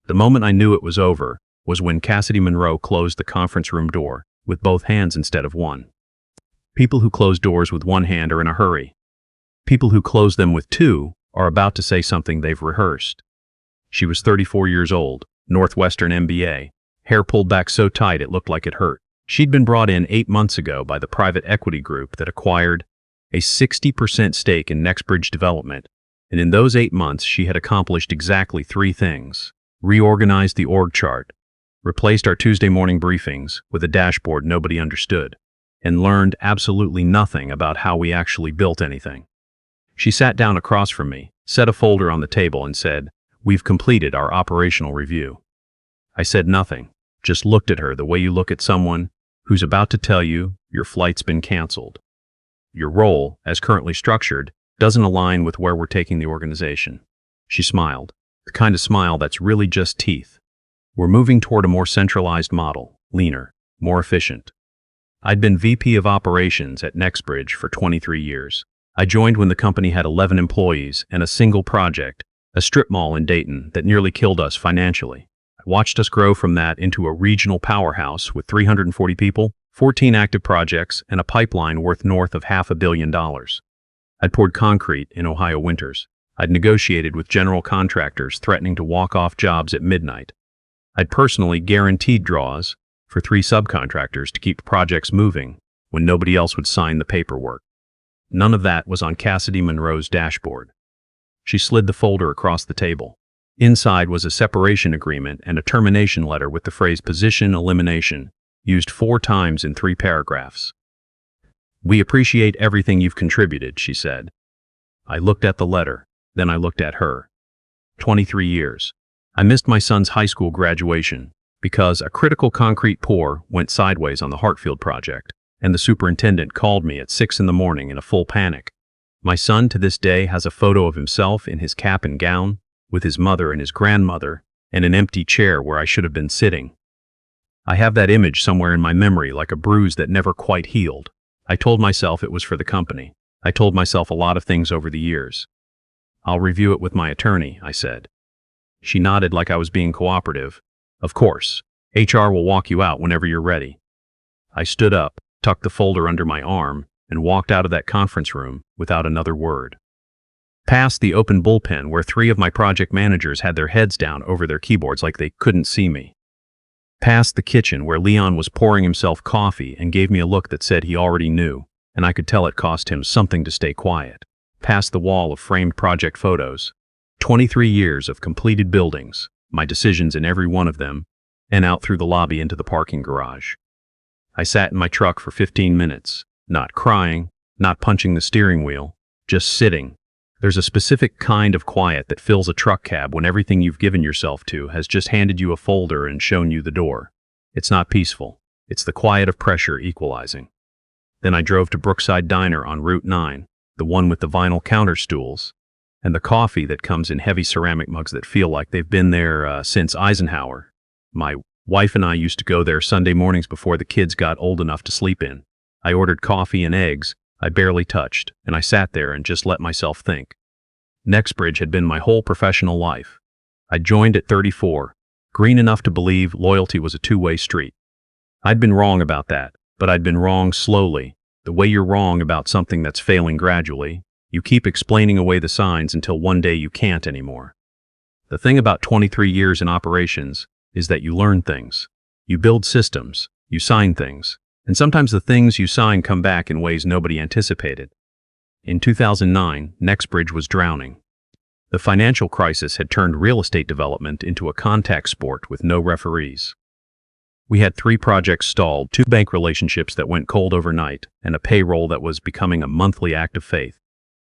The moment I knew it was over was when Cassidy Monroe closed the conference room door with both hands instead of one. People who close doors with one hand are in a hurry. People who close them with two are about to say something they've rehearsed. She was 34 years old, Northwestern MBA, hair pulled back so tight it looked like it hurt. She'd been brought in 8 months ago by the private equity group that acquired a 60% stake in Nexbridge Development, and in those 8 months she had accomplished exactly 3 things. Reorganized the org chart, replaced our Tuesday morning briefings with a dashboard nobody understood, and learned absolutely nothing about how we actually built anything. She sat down across from me, set a folder on the table, and said, "We've completed our operational review." I said nothing, just looked at her the way you look at someone who's about to tell you your flight's been canceled. Your role, as currently structured, doesn't align with where we're taking the organization. She smiled, the kind of smile that's really just teeth. We're moving toward a more centralized model, leaner, more efficient. I'd been VP of Operations at Nexbridge for 23 years. I joined when the company had 11 employees and a single project, a strip mall in Dayton that nearly killed us financially. I watched us grow from that into a regional powerhouse with 340 people, 14 active projects, and a pipeline worth north of $500 million. I'd poured concrete in Ohio winters. I'd negotiated with general contractors threatening to walk off jobs at midnight. I'd personally guaranteed draws for 3 subcontractors to keep projects moving when nobody else would sign the paperwork. None of that was on Cassidy Monroe's dashboard. She slid the folder across the table. Inside was a separation agreement and a termination letter with the phrase position elimination used 4 times in 3 paragraphs. "We appreciate everything you've contributed," she said. I looked at the letter, then I looked at her. 23 years. I missed my son's high school graduation because a critical concrete pour went sideways on the Hartfield project, and the superintendent called me at 6 in the morning in a full panic. My son to this day has a photo of himself in his cap and gown, with his mother and his grandmother, and an empty chair where I should have been sitting. I have that image somewhere in my memory like a bruise that never quite healed. I told myself it was for the company. I told myself a lot of things over the years. "I'll review it with my attorney," I said. She nodded like I was being cooperative. "Of course. HR will walk you out whenever you're ready." I stood up, tucked the folder under my arm, and walked out of that conference room without another word. Past the open bullpen where 3 of my project managers had their heads down over their keyboards like they couldn't see me. Past the kitchen where Leon was pouring himself coffee and gave me a look that said he already knew, and I could tell it cost him something to stay quiet. Past the wall of framed project photos. 23 years of completed buildings, my decisions in every one of them, and out through the lobby into the parking garage. I sat in my truck for 15 minutes, not crying, not punching the steering wheel, just sitting. There's a specific kind of quiet that fills a truck cab when everything you've given yourself to has just handed you a folder and shown you the door. It's not peaceful. It's the quiet of pressure equalizing. Then I drove to Brookside Diner on Route 9, the one with the vinyl counter stools, and the coffee that comes in heavy ceramic mugs that feel like they've been there since Eisenhower. My wife and I used to go there Sunday mornings before the kids got old enough to sleep in. I ordered coffee and eggs I barely touched, and I sat there and just let myself think. Nexbridge had been my whole professional life. I joined at 34, green enough to believe loyalty was a 2-way street. I'd been wrong about that, but I'd been wrong slowly, the way you're wrong about something that's failing gradually. You keep explaining away the signs until one day you can't anymore. The thing about 23 years in operations is that you learn things. You build systems, you sign things, and sometimes the things you sign come back in ways nobody anticipated. In 2009, Nexbridge was drowning. The financial crisis had turned real estate development into a contact sport with no referees. We had 3 projects stalled, 2 bank relationships that went cold overnight, and a payroll that was becoming a monthly act of faith.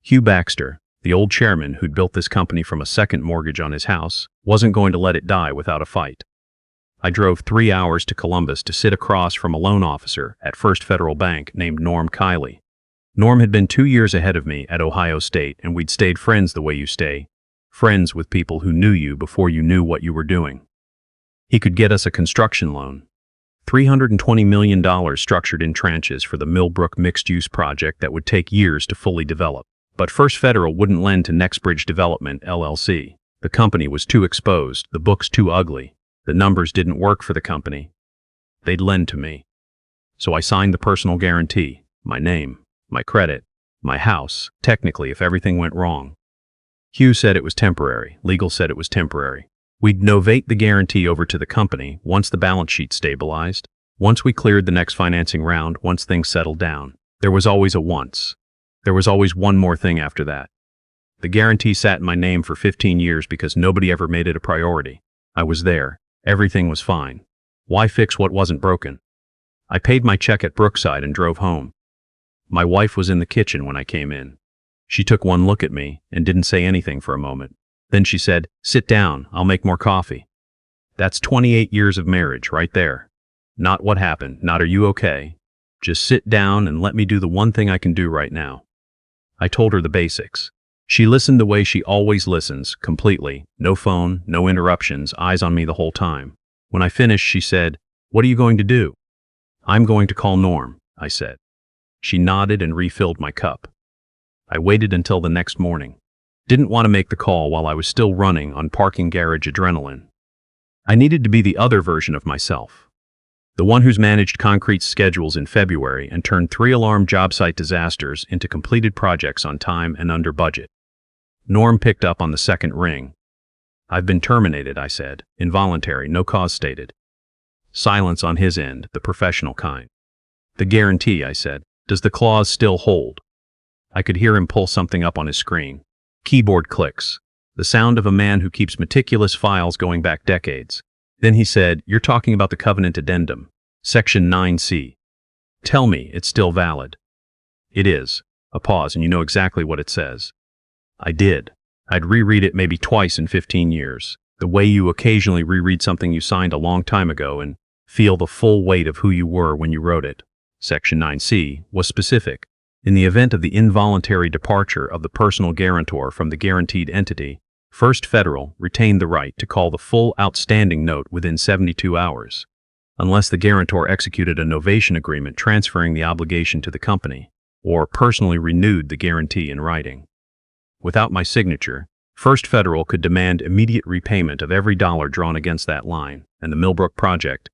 Hugh Baxter, the old chairman who'd built this company from a second mortgage on his house, wasn't going to let it die without a fight. I drove 3 hours to Columbus to sit across from a loan officer at First Federal Bank named Norm Kiley. Norm had been 2 years ahead of me at Ohio State, and we'd stayed friends the way you stay, friends with people who knew you before you knew what you were doing. He could get us a construction loan, $320 million structured in tranches for the Millbrook mixed-use project that would take years to fully develop. But First Federal wouldn't lend to Nexbridge Development, LLC. The company was too exposed, the books too ugly. The numbers didn't work for the company. They'd lend to me. So I signed the personal guarantee, my name, my credit, my house, technically if everything went wrong. Hugh said it was temporary, legal said it was temporary. We'd novate the guarantee over to the company once the balance sheet stabilized, once we cleared the next financing round, once things settled down. There was always a once. There was always one more thing after that. The guarantee sat in my name for 15 years because nobody ever made it a priority. I was there. Everything was fine. Why fix what wasn't broken? I paid my check at Brookside and drove home. My wife was in the kitchen when I came in. She took one look at me and didn't say anything for a moment. Then she said, "Sit down, I'll make more coffee." That's 28 years of marriage right there. Not what happened, not are you okay? Just sit down and let me do the one thing I can do right now. I told her the basics. She listened the way she always listens, completely. No phone, no interruptions, eyes on me the whole time. When I finished, she said, "What are you going to do?" "I'm going to call Norm," I said. She nodded and refilled my cup. I waited until the next morning. Didn't want to make the call while I was still running on parking garage adrenaline. I needed to be the other version of myself. The one who's managed concrete schedules in February and turned 3 alarm job site disasters into completed projects on time and under budget. Norm picked up on the second ring. "I've been terminated," I said. "Involuntary, no cause stated." Silence on his end, the professional kind. "The guarantee," I said. "Does the clause still hold?" I could hear him pull something up on his screen. Keyboard clicks. The sound of a man who keeps meticulous files going back decades. Then he said, "You're talking about the covenant addendum, Section 9C. Tell me it's still valid." "It is." A pause, and you know exactly what it says. I did. I'd reread it maybe twice in 15 years. The way you occasionally reread something you signed a long time ago and feel the full weight of who you were when you wrote it. Section 9C was specific. In the event of the involuntary departure of the personal guarantor from the guaranteed entity, First Federal retained the right to call the full outstanding note within 72 hours, unless the guarantor executed a novation agreement transferring the obligation to the company, or personally renewed the guarantee in writing. Without my signature, First Federal could demand immediate repayment of every dollar drawn against that line, and the Millbrook project,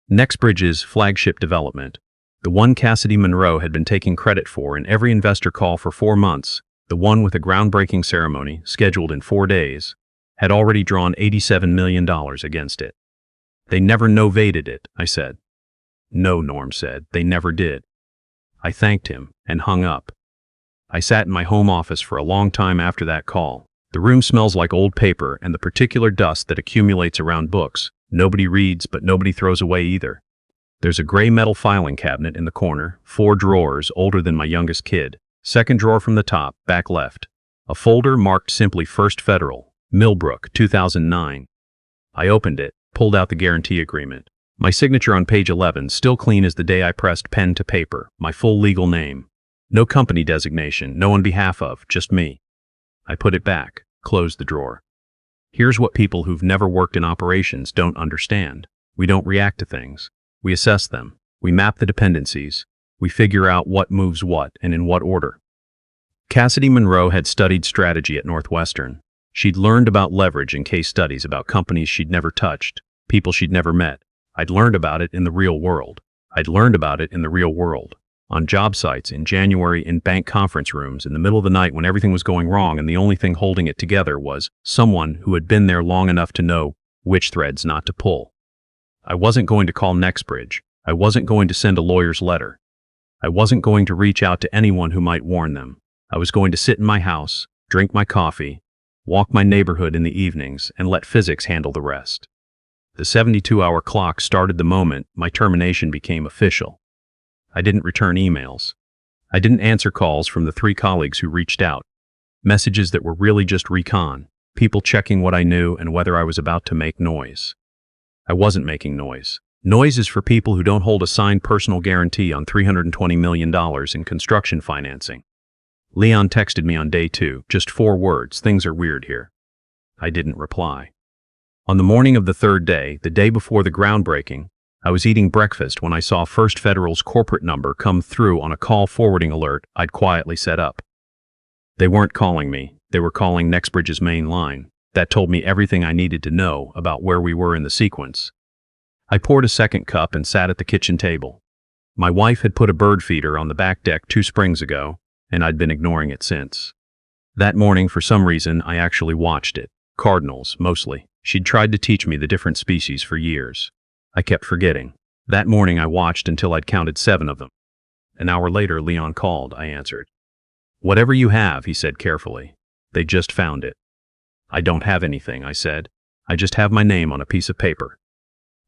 Nexbridge's flagship development, the one Cassidy Monroe had been taking credit for in every investor call for 4 months, the one with a groundbreaking ceremony scheduled in 4 days, had already drawn $87 million against it. "They never novated it," I said. "No," Norm said, "they never did." I thanked him and hung up. I sat in my home office for a long time after that call. The room smells like old paper and the particular dust that accumulates around books. Nobody reads, but nobody throws away either. There's a gray metal filing cabinet in the corner, 4 drawers older than my youngest kid. Second drawer from the top, back left. A folder marked simply First Federal, Millbrook, 2009. I opened it, pulled out the guarantee agreement. My signature on page 11, still clean as the day I pressed pen to paper, my full legal name. No company designation, no on behalf of, just me. I put it back, closed the drawer. Here's what people who've never worked in operations don't understand. We don't react to things. We assess them. We map the dependencies. We figure out what moves what and in what order. Cassidy Monroe had studied strategy at Northwestern. She'd learned about leverage in case studies about companies she'd never touched, people she'd never met. I'd learned about it in the real world. On job sites, in January, in bank conference rooms, in the middle of the night when everything was going wrong and the only thing holding it together was someone who had been there long enough to know which threads not to pull. I wasn't going to call Nexbridge. I wasn't going to send a lawyer's letter. I wasn't going to reach out to anyone who might warn them. I was going to sit in my house, drink my coffee, walk my neighborhood in the evenings, and let physics handle the rest. The 72-hour clock started the moment my termination became official. I didn't return emails. I didn't answer calls from the 3 colleagues who reached out. Messages that were really just recon, people checking what I knew and whether I was about to make noise. I wasn't making noise. Noise is for people who don't hold a signed personal guarantee on $320 million in construction financing. Leon texted me on day 2, just 4 words, "Things are weird here." I didn't reply. On the morning of the 3rd day, the day before the groundbreaking, I was eating breakfast when I saw First Federal's corporate number come through on a call forwarding alert I'd quietly set up. They weren't calling me, they were calling Nexbridge's main line. That told me everything I needed to know about where we were in the sequence. I poured a second cup and sat at the kitchen table. My wife had put a bird feeder on the back deck 2 springs ago, and I'd been ignoring it since. That morning, for some reason, I actually watched it. Cardinals, mostly. She'd tried to teach me the different species for years. I kept forgetting. That morning I watched until I'd counted 7 of them. An hour later, Leon called, I answered. "Whatever you have," he said carefully. "They just found it." "I don't have anything," I said. "I just have my name on a piece of paper."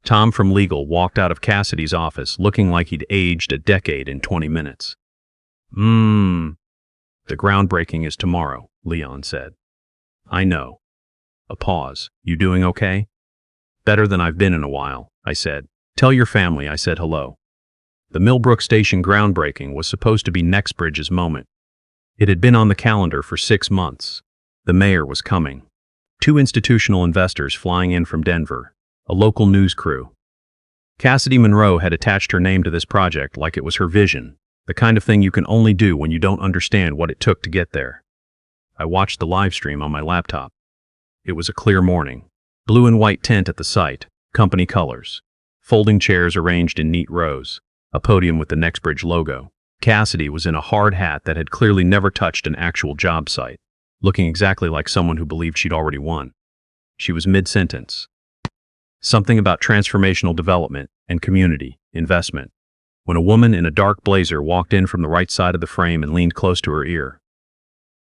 Tom from legal walked out of Cassidy's office looking like he'd aged a decade in 20 minutes. The groundbreaking is tomorrow," Leon said. "I know." A pause. "You doing okay?" "Better than I've been in a while," I said. "Tell your family I said hello." The Millbrook Station groundbreaking was supposed to be Nexbridge's moment. It had been on the calendar for 6 months. The mayor was coming. 2 institutional investors flying in from Denver. A local news crew. Cassidy Monroe had attached her name to this project like it was her vision, the kind of thing you can only do when you don't understand what it took to get there. I watched the live stream on my laptop. It was a clear morning. Blue and white tent at the site, company colors. Folding chairs arranged in neat rows. A podium with the Nexbridge logo. Cassidy was in a hard hat that had clearly never touched an actual job site, looking exactly like someone who believed she'd already won. She was mid-sentence. Something about transformational development and community investment, when a woman in a dark blazer walked in from the right side of the frame and leaned close to her ear.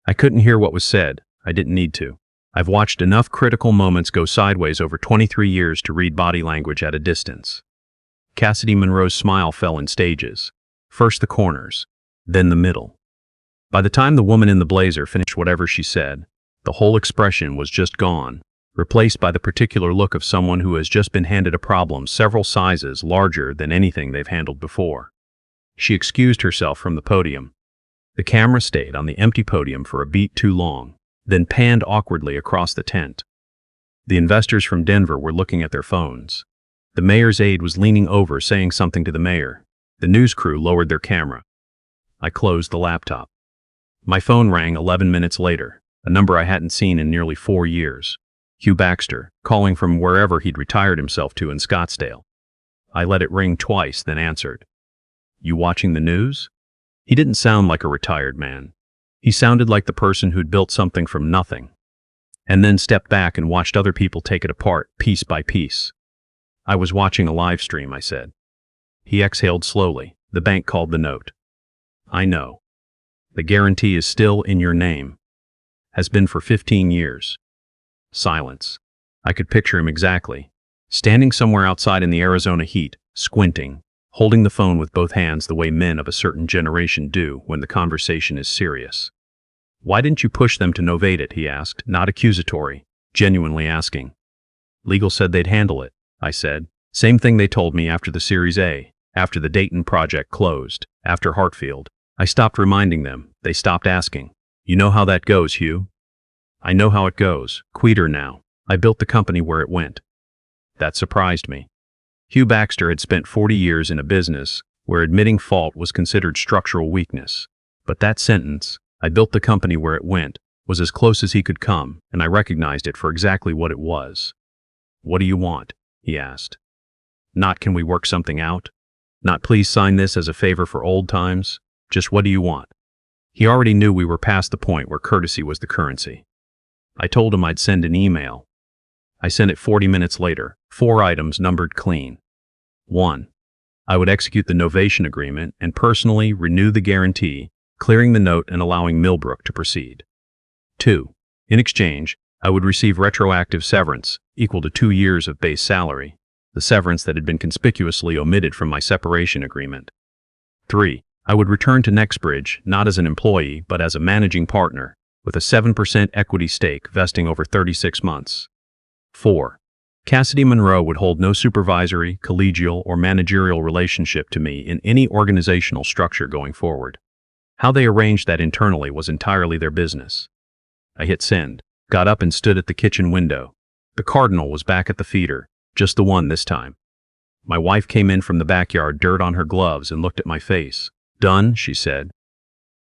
I couldn't hear what was said. I didn't need to. I've watched enough critical moments go sideways over 23 years to read body language at a distance. Cassidy Monroe's smile fell in stages. First the corners, then the middle. By the time the woman in the blazer finished whatever she said, the whole expression was just gone, replaced by the particular look of someone who has just been handed a problem several sizes larger than anything they've handled before. She excused herself from the podium. The camera stayed on the empty podium for a beat too long, then panned awkwardly across the tent. The investors from Denver were looking at their phones. The mayor's aide was leaning over saying something to the mayor. The news crew lowered their camera. I closed the laptop. My phone rang 11 minutes later, a number I hadn't seen in nearly 4 years. Hugh Baxter, calling from wherever he'd retired himself to in Scottsdale. I let it ring twice, then answered. "You watching the news?" He didn't sound like a retired man. He sounded like the person who'd built something from nothing, and then stepped back and watched other people take it apart, piece by piece. "I was watching a live stream," I said. He exhaled slowly. "The bank called the note." "I know. The guarantee is still in your name. Has been for 15 years. Silence. I could picture him exactly. Standing somewhere outside in the Arizona heat, squinting, holding the phone with both hands the way men of a certain generation do when the conversation is serious. "Why didn't you push them to novate it?" he asked, not accusatory, genuinely asking. "Legal said they'd handle it," I said. "Same thing they told me after the Series A, after the Dayton project closed, after Hartfield. I stopped reminding them. They stopped asking. You know how that goes, Hugh." "I know how it goes. Quieter now. I built the company where it went." That surprised me. Hugh Baxter had spent 40 years in a business where admitting fault was considered structural weakness. But that sentence, "I built the company where it went," was as close as he could come, and I recognized it for exactly what it was. "What do you want?" he asked. Not "can we work something out?" Not "please sign this as a favor for old times." Just "what do you want?" He already knew we were past the point where courtesy was the currency. I told him I'd send an email. I sent it 40 minutes later, 4 items numbered clean. 1. I would execute the novation agreement and personally renew the guarantee, clearing the note and allowing Millbrook to proceed. 2. In exchange, I would receive retroactive severance, equal to 2 years of base salary, the severance that had been conspicuously omitted from my separation agreement. 3. I would return to Nexbridge, not as an employee, but as a managing partner, with a 7% equity stake vesting over 36 months. 4. Cassidy Monroe would hold no supervisory, collegial, or managerial relationship to me in any organizational structure going forward. How they arranged that internally was entirely their business. I hit send, got up and stood at the kitchen window. The Cardinal was back at the feeder, just the one this time. My wife came in from the backyard, dirt on her gloves, and looked at my face. "Done?" she said.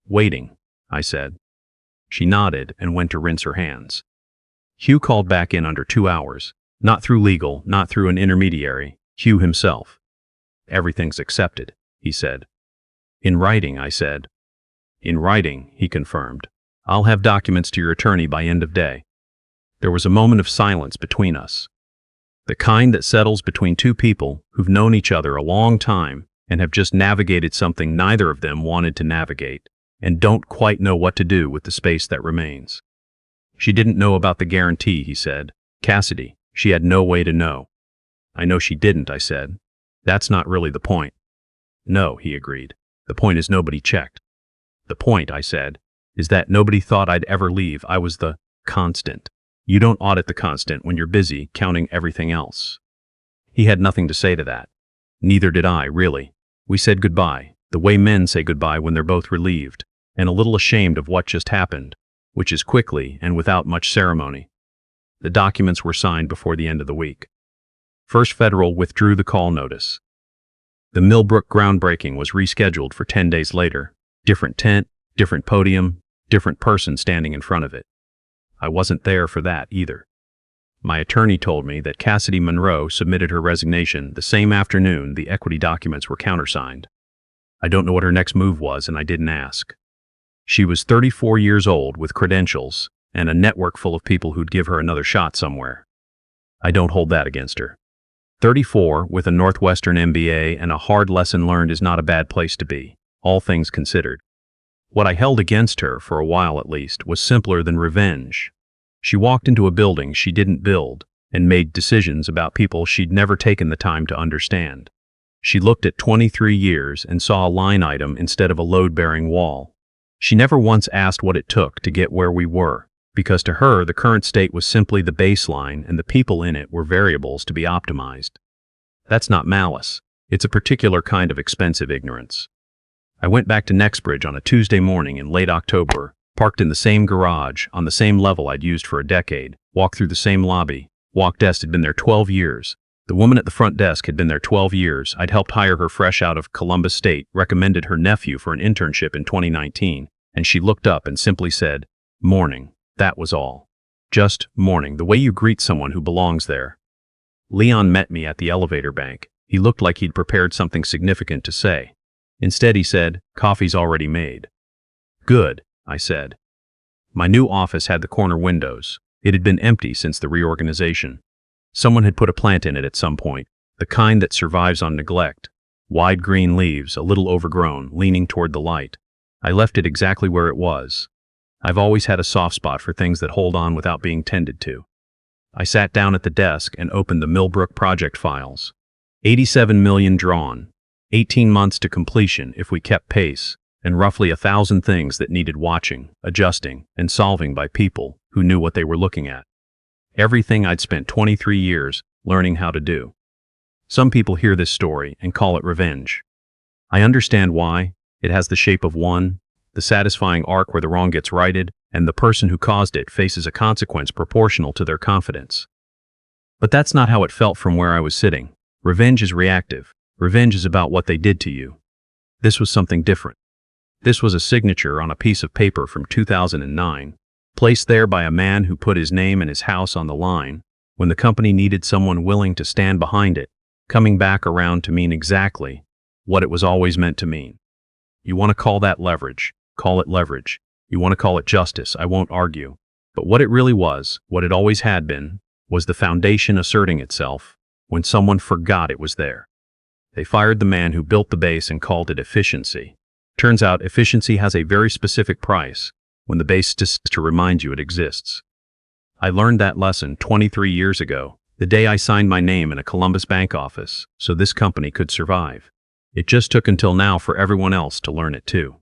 "Waiting," I said. She nodded and went to rinse her hands. Hugh called back in under 2 hours. Not through legal, not through an intermediary. Hugh himself. Everything's accepted, he said. In writing, I said. In writing, he confirmed. I'll have documents to your attorney by end of day. There was a moment of silence between us. The kind that settles between two people who've known each other a long time and have just navigated something neither of them wanted to navigate and don't quite know what to do with the space that remains. She didn't know about the guarantee, he said. Cassidy, she had no way to know. I know she didn't, I said. That's not really the point. No, he agreed. The point is nobody checked. The point, I said, is that nobody thought I'd ever leave. I was the constant. You don't audit the constant when you're busy counting everything else. He had nothing to say to that. Neither did I, really. We said goodbye, the way men say goodbye when they're both relieved, and a little ashamed of what just happened, which is quickly and without much ceremony. The documents were signed before the end of the week. First Federal withdrew the call notice. The Millbrook groundbreaking was rescheduled for 10 days later. Different tent, different podium, different person standing in front of it. I wasn't there for that either. My attorney told me that Cassidy Monroe submitted her resignation the same afternoon the equity documents were countersigned. I don't know what her next move was, and I didn't ask. She was 34 years old with credentials and a network full of people who'd give her another shot somewhere. I don't hold that against her. 34 with a Northwestern MBA and a hard lesson learned is not a bad place to be, all things considered. What I held against her, for a while at least, was simpler than revenge. She walked into a building she didn't build and made decisions about people she'd never taken the time to understand. She looked at 23 years and saw a line item instead of a load-bearing wall. She never once asked what it took to get where we were, because to her the current state was simply the baseline and the people in it were variables to be optimized. That's not malice. It's a particular kind of expensive ignorance. I went back to Nexbridge on a Tuesday morning in late October, parked in the same garage, on the same level I'd used for a decade, walked through the same lobby. Walk desk had been there 12 years. The woman at the front desk had been there 12 years. I'd helped hire her fresh out of Columbus State, recommended her nephew for an internship in 2019, and she looked up and simply said, "Morning." That was all. Just morning, the way you greet someone who belongs there. Leon met me at the elevator bank. He looked like he'd prepared something significant to say. Instead, he said, "Coffee's already made." Good, I said. My new office had the corner windows. It had been empty since the reorganization. Someone had put a plant in it at some point, the kind that survives on neglect. Wide green leaves, a little overgrown, leaning toward the light. I left it exactly where it was. I've always had a soft spot for things that hold on without being tended to. I sat down at the desk and opened the Millbrook project files. 87 million drawn. 18 months to completion if we kept pace, and roughly 1,000 things that needed watching, adjusting, and solving by people who knew what they were looking at. Everything I'd spent 23 years learning how to do. Some people hear this story and call it revenge. I understand why. It has the shape of one, the satisfying arc where the wrong gets righted, and the person who caused it faces a consequence proportional to their confidence. But that's not how it felt from where I was sitting. Revenge is reactive. Revenge is about what they did to you. This was something different. This was a signature on a piece of paper from 2009, placed there by a man who put his name and his house on the line when the company needed someone willing to stand behind it, coming back around to mean exactly what it was always meant to mean. You want to call that leverage, call it leverage. You want to call it justice, I won't argue. But what it really was, what it always had been, was the foundation asserting itself when someone forgot it was there. They fired the man who built the base and called it efficiency. Turns out efficiency has a very specific price when the base is to remind you it exists. I learned that lesson 23 years ago, the day I signed my name in a Columbus bank office so this company could survive. It just took until now for everyone else to learn it too.